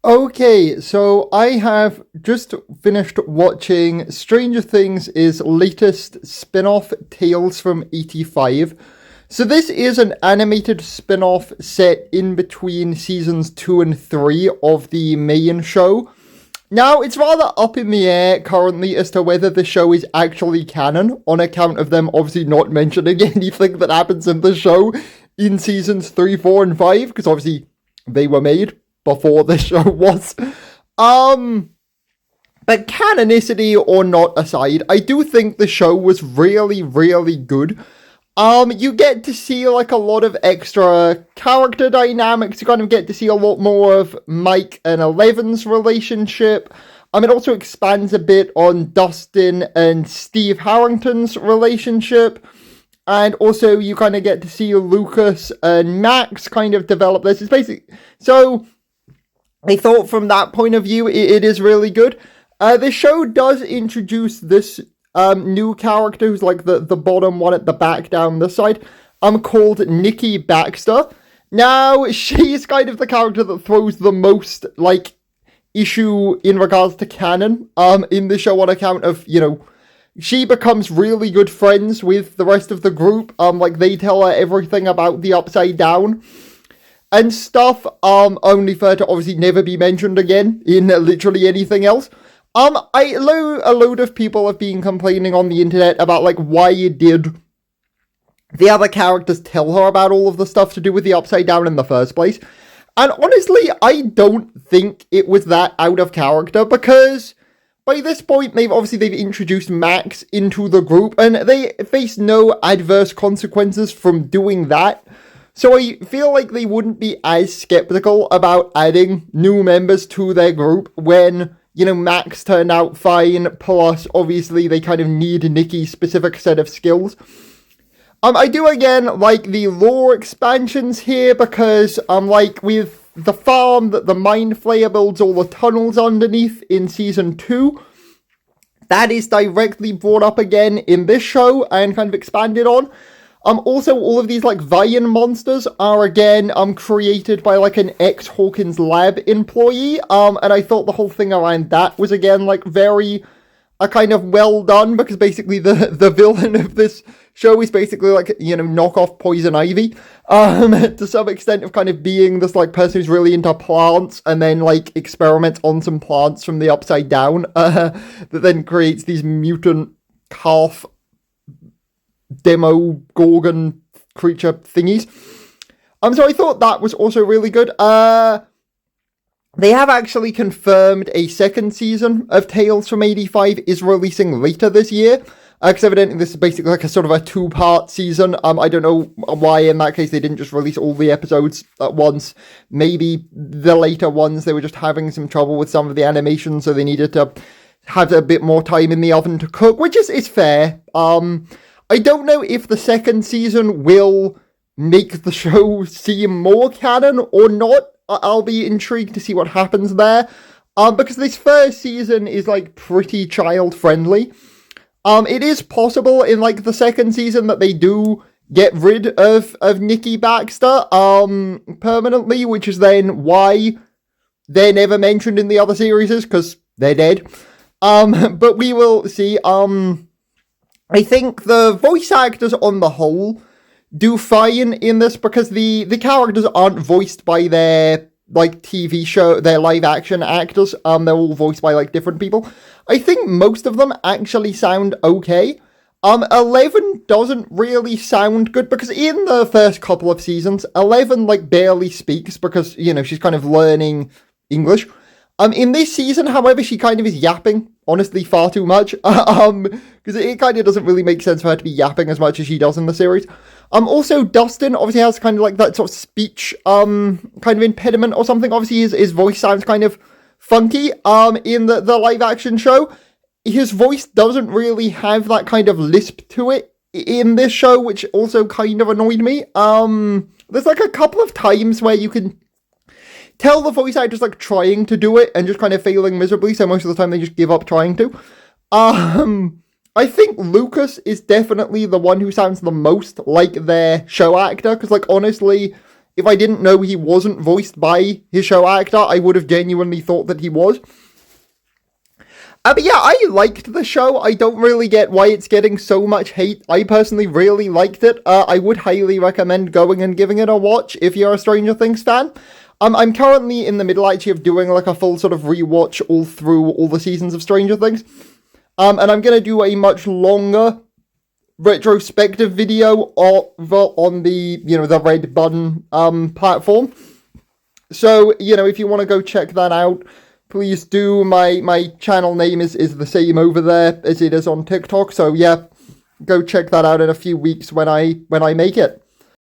Okay, so I have just finished watching Stranger Things' latest spin-off, Tales from 85. So this is an animated spin-off set in between seasons 2 and 3 of the main show. Now, it's rather up in the air currently as to whether the show is actually canon, on account of them obviously not mentioning anything that happens in the show in seasons 3, 4, and 5, because obviously they were made before the show was. But canonicity or not aside, I do think the show was really, really good. You get to see like a lot of extra character dynamics. You kind of get to see a lot more of Mike and Eleven's relationship. It also expands a bit on Dustin and Steve Harrington's relationship. And also you kind of get to see Lucas and Max kind of develop this. It's basically... So, I thought from that point of view, it is really good. The show does introduce this new character who's like the bottom one at the back down this side, called Nikki Baxter. Now, she's kind of the character that throws the most, like, issue in regards to canon, in the show on account of, she becomes really good friends with the rest of the group. Like, they tell her everything about the Upside Down and stuff, only for her to obviously never be mentioned again in literally anything else. A load of people have been complaining on the internet about, like, why did the other characters tell her about all of the stuff to do with the Upside Down in the first place. And honestly, I don't think it was that out of character, because by this point, they've introduced Max into the group, and they face no adverse consequences from doing that. So I feel like they wouldn't be as skeptical about adding new members to their group when, Max turned out fine, plus obviously they kind of need Nikki's specific set of skills. I do again like the lore expansions here because, like with the farm that the Mind Flayer builds all the tunnels underneath in Season 2, that is directly brought up again in this show and kind of expanded on. Also, all of these, like, Vian monsters are, again, created by, like, an ex-Hawkins Lab employee, and I thought the whole thing around that was, again, like, very, kind of well done, because basically the villain of this show is basically, like, knockoff Poison Ivy, to some extent of kind of being this, like, person who's really into plants, and then, like, experiments on some plants from the Upside Down, that then creates these mutant calf demo Gorgon creature thingies. So I thought that was also really good. They have actually confirmed a second season of Tales from 85 is releasing later this year. Because evidently this is basically like a sort of a two-part season. I don't know why in that case they didn't just release all the episodes at once. Maybe the later ones, they were just having some trouble with some of the animation, so they needed to have a bit more time in the oven to cook, which is fair. I don't know if the second season will make the show seem more canon or not. I'll be intrigued to see what happens there. Because this first season is, like, pretty child-friendly. It is possible in, like, the second season that they do get rid of Nikki Baxter, permanently, which is then why they're never mentioned in the other series, because they're dead. But we will see. I think the voice actors on the whole do fine in this because the characters aren't voiced by their, like, TV show, their live action actors. They're all voiced by, like, different people. I think most of them actually sound okay. 11 doesn't really sound good because in the first couple of seasons, 11, like, barely speaks because, she's kind of learning English. In this season, however, she kind of is yapping, honestly, far too much, because it kind of doesn't really make sense for her to be yapping as much as she does in the series. Also, Dustin obviously has kind of like that sort of speech, kind of impediment or something. Obviously, his voice sounds kind of funky, in the live-action show. His voice doesn't really have that kind of lisp to it in this show, which also kind of annoyed me. There's, like, a couple of times where you can tell the voice actors, like, trying to do it and just kind of failing miserably, so most of the time they just give up trying to. I think Lucas is definitely the one who sounds the most like their show actor, because, like, honestly, if I didn't know he wasn't voiced by his show actor, I would have genuinely thought that he was. But yeah, I liked the show. I don't really get why it's getting so much hate. I personally really liked it. I would highly recommend going and giving it a watch if you're a Stranger Things fan. I'm currently in the middle, actually, of doing like a full sort of rewatch all through all the seasons of Stranger Things. And I'm going to do a much longer retrospective video on the, the Red Button platform. So, if you want to go check that out, please do. My channel name is the same over there as it is on TikTok. So yeah, go check that out in a few weeks when I make it.